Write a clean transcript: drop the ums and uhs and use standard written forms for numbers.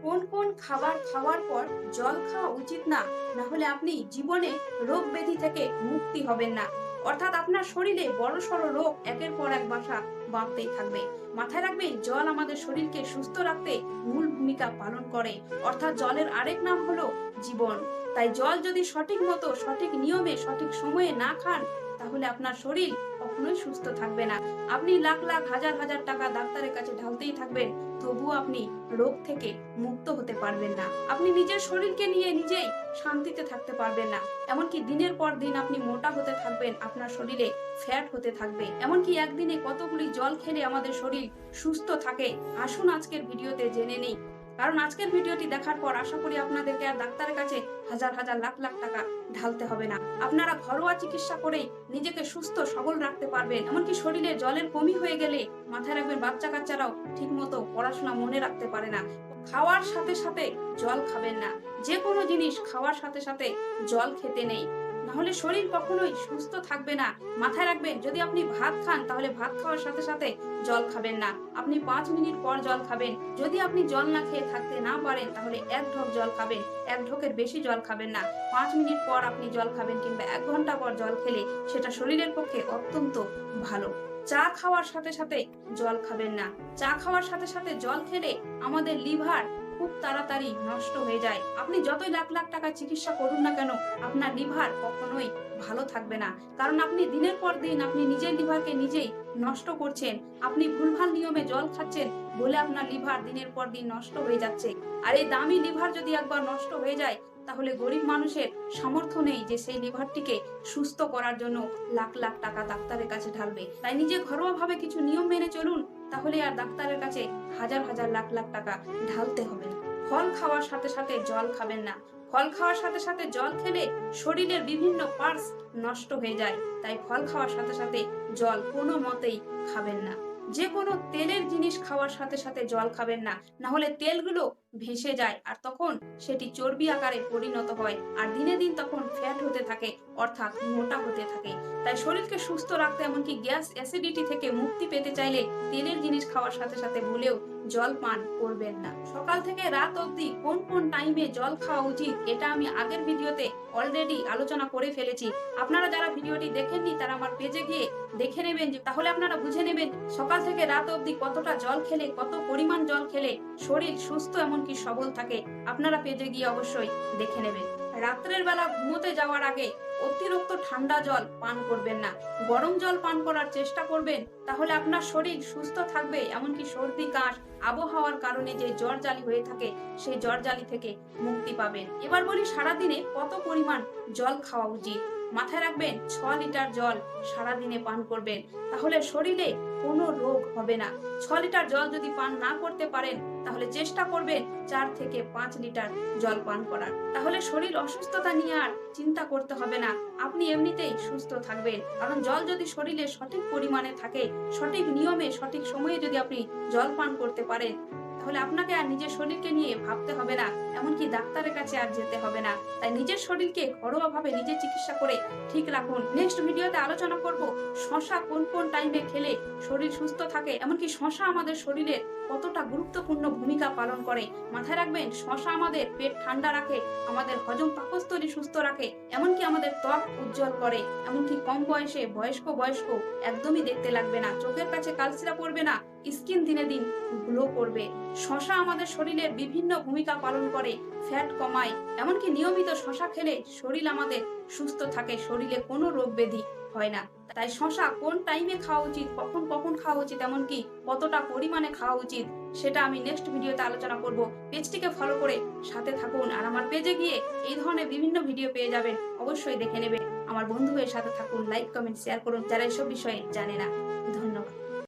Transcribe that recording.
কোন কোন খাবার খাওয়ার পর জল খাওয়া উচিত না, না হলে আপনি জীবনে রোগ ব্যাধি থেকে মুক্তি হবেন না। অর্থাৎ আপনার শরীরে বড় সড় রোগ একের পর এক বাসা বাঁধতেই থাকবে। মাথায় রাখবেন, জল আমাদের শরীরকে সুস্থ রাখতে মূল ভূমিকা পালন করে। অর্থাৎ জলের আরেক নাম হলো জীবন। তাই জল যদি সঠিক মতো, সঠিক নিয়মে, সঠিক সময়ে না খান, তাহলে আপনার শরীর কখনোই সুস্থ থাকবে না। আপনি লাখ লাখ হাজার হাজার টাকা ডাক্তারের কাছে ঢালতেই থাকবেন, তবুও আপনি রোগ থেকে মুক্ত হতে পারবেন না। আপনি নিজের শরীরকে নিয়ে নিজেই শান্তিতে থাকতে পারবেন না। এমনকি দিনের পর দিন আপনি মোটা হতে থাকবেন, আপনার শরীরে ফ্যাট হতে থাকবে। এমনকি একদিনে কতগুলি জল খেলে আমাদের শরীর সুস্থ থাকে, আসুন আজকের ভিডিওতে জেনে নেই। কারণ আজকের ভিডিওটি দেখার পর আশা করি আপনাদেরকে আর ডাক্তারের কাছে হাজার হাজার লাখ লাখ টাকা ঢালতে হবে না। আপনারা ঘরোয়া চিকিৎসা করেই নিজেকে সুস্থ সবল রাখতে পারবেন। এমনকি শরীরে জলের কমি হয়ে গেলে মাথায় রাখবেন, বাচ্চা কাচ্চারাও ঠিক মতো পড়াশোনা মনে রাখতে পারে না। খাওয়ার সাথে সাথে জল খাবেন না। যে কোনো জিনিস খাওয়ার সাথে সাথে জল খেতে নেই, নাহলে শরীর কখনোই সুস্থ থাকবে না। মাথায় রাখবেন, যদি আপনি ভাত খান তাহলে ভাত খাওয়ার সাথে সাথে জল খাবেন না। আপনি 5 মিনিট পর জল খাবেন। যদি আপনি জল না খেয়ে থাকতে না পারেন তাহলে 1 ঢোক জল খাবেন, 1 ঢোকের বেশি জল খাবেন না। 5 মিনিট পর আপনি জল খাবেন, কিংবা 1 ঘন্টা পর জল খেলে সেটা শরীরের পক্ষে অত্যন্ত ভালো। চা খাওয়ার সাথে সাথে জল খাবেন না। চা খাওয়ার সাথে সাথে জল খেলে আমাদের লিভার খুব তাড়াতাড়ি নষ্ট হয়ে যায়। আপনি যতই লাখ লাখ টাকা চিকিৎসা করুন না কেন, আপনার লিভার কখনোই ভালো থাকবে না। কারণ আপনি দিনের পর দিন আপনি নিজের লিভারকে নিজেই নষ্ট করছেন। আপনি ভুলভাল নিয়মে জল খাচ্ছেন বলে আপনার লিভার দিনের পর দিন নষ্ট হয়ে যাচ্ছে। আর এই দামি লিভার যদি একবার নষ্ট হয়ে যায়, তাহলে গরিব মানুষের সামর্থ্য নেই যে সেই লিভারটিকে সুস্থ করার জন্য লাখ লাখ টাকা ডাক্তারের কাছে ঢালবে। তাই নিজে ঘরোয়া ভাবে কিছু নিয়ম মেনে চলুন, তাহলে আর ডাক্তারের কাছে হাজার হাজার লাখ লাখ টাকা ঢালতে হবে না। ফল খাওয়ার সাথে সাথে জল খাবেন না। ফল খাওয়ার সাথে সাথে জল খেলে শরীরের বিভিন্ন পার্টস নষ্ট হয়ে যায়। তাই ফল খাওয়ার সাথে সাথে জল কোনো মতেই খাবেন না। যে কোনো তেলের জিনিস খাওয়ার সাথে সাথে জল খাবেন না, না হলে তেলগুলো ভেসে যায় আর তখন সেটি চর্বি আকারে পরিণত হয়, আর দিনে দিন তখন ফ্যাট হতে থাকে, অর্থাৎ মোটা হতে থাকে। তাই শরীরকে সুস্থ রাখতে, এমনকি গ্যাস অ্যাসিডিটি থেকে মুক্তি পেতে চাইলে তেলের জিনিস খাওয়ার সাথে সাথে ভুলেও জল পান করবেন না। সকাল থেকে রাত অবধি কোন কোন টাইমে জল খাওয়া উচিত, এটা আমি আগের ভিডিওতে অলরেডি আলোচনা করে ফেলেছি। আপনারা যারা ভিডিওটি দেখেননি তারা আমার পেজে গিয়ে দেখে নেবেন, তাহলে আপনারা বুঝে নেবেন সকাল থেকে রাত অবধি কতটা জল খেলে, কত পরিমাণ জল খেলে শরীর সুস্থ এমনকি সবল থাকে। আপনারা পেজে গিয়ে অবশ্যই দেখে নেবেন। রাত্রের বেলা ঘুমোতে যাওয়ার আগে অতিরিক্ত ঠান্ডা জল পান করবেন না, গরম জল পান করার চেষ্টা করবেন। তাহলে আপনার শরীর সুস্থ থাকবে। এমনকি সর্দি কাশ, আবহাওয়ার কারণে যে জ্বর জালি হয়ে থাকে, সেই জ্বর জালি থেকে মুক্তি পাবেন। এবার বলি, সারাদিনে কত পরিমাণ জল খাওয়া উচিত। মাথায় রাখবেন, 6 লিটার জল সারাদিনে পান করবেন, তাহলে শরীরে কোনো রোগ হবে না। 6 লিটার জল যদি পান না করতে পারেন, তাহলে চেষ্টা করবেন 4 থেকে 5 লিটার জল পান করার। তাহলে শরীর অসুস্থতা নিয়ে আর চিন্তা করতে হবে না, আপনি এমনিতেই সুস্থ থাকবেন। কারণ জল যদি শরীরে সঠিক পরিমাণে থাকে, সঠিক নিয়মে, সঠিক সময়ে যদি আপনি জল পান করতে পারেন, তাহলে আপনাকে আর নিজের শরীরকে নিয়ে ভাবতে হবে না, এমনকি ডাক্তারের কাছে আর যেতে হবে না। তাই নিজের শরীরকে ঘরোয়া ভাবে নিজে চিকিৎসা করে ঠিক রাখুন। নেক্সট ভিডিওতে আলোচনা করব শশা কোন কোন টাইমে খেলে শরীর সুস্থ থাকে, এমনকি শশা আমাদের শরীরের কতটা গুরুত্বপূর্ণ ভূমিকা পালন করে। মাথায় রাখবেন, শশা আমাদের পেট ঠান্ডা রাখে, আমাদের হজম পাকস্থলী সুস্থ রাখে, এমনকি আমাদের ত্বক উজ্জ্বল করে। এমনকি কম বয়সে বয়স্ক একদমই দেখতে লাগবে না, চোখের কাছে কালসিরা পড়বে না, স্কিন দিনে দিন গ্লো করবে। শশা আমাদের শরীরের বিভিন্ন ভূমিকা পালন করে, ফ্যাট কমায়। এমনকি নিয়মিত শশা খেলে শরীর আমাদের সুস্থ থাকে, শরীরে কোনো রোগ ব্যাধি হয় না। তাই শশা কোন টাইমে খাওয়া উচিত, কখন কখন খাওয়া উচিত, এমনকি কতটা পরিমাণে খাওয়া উচিত, সেটা আমি নেক্সট ভিডিওতে আলোচনা করব। পেজটিকে ফলো করে সাথে থাকুন, আর আমার পেজে গিয়ে এই ধরনের বিভিন্ন ভিডিও পেয়ে যাবেন, অবশ্যই দেখে নেবেন। আমার বন্ধু হয়ে সাথে থাকুন, লাইক কমেন্ট শেয়ার করুন যারা এসব বিষয়ে জানে না। ধন্যবাদ।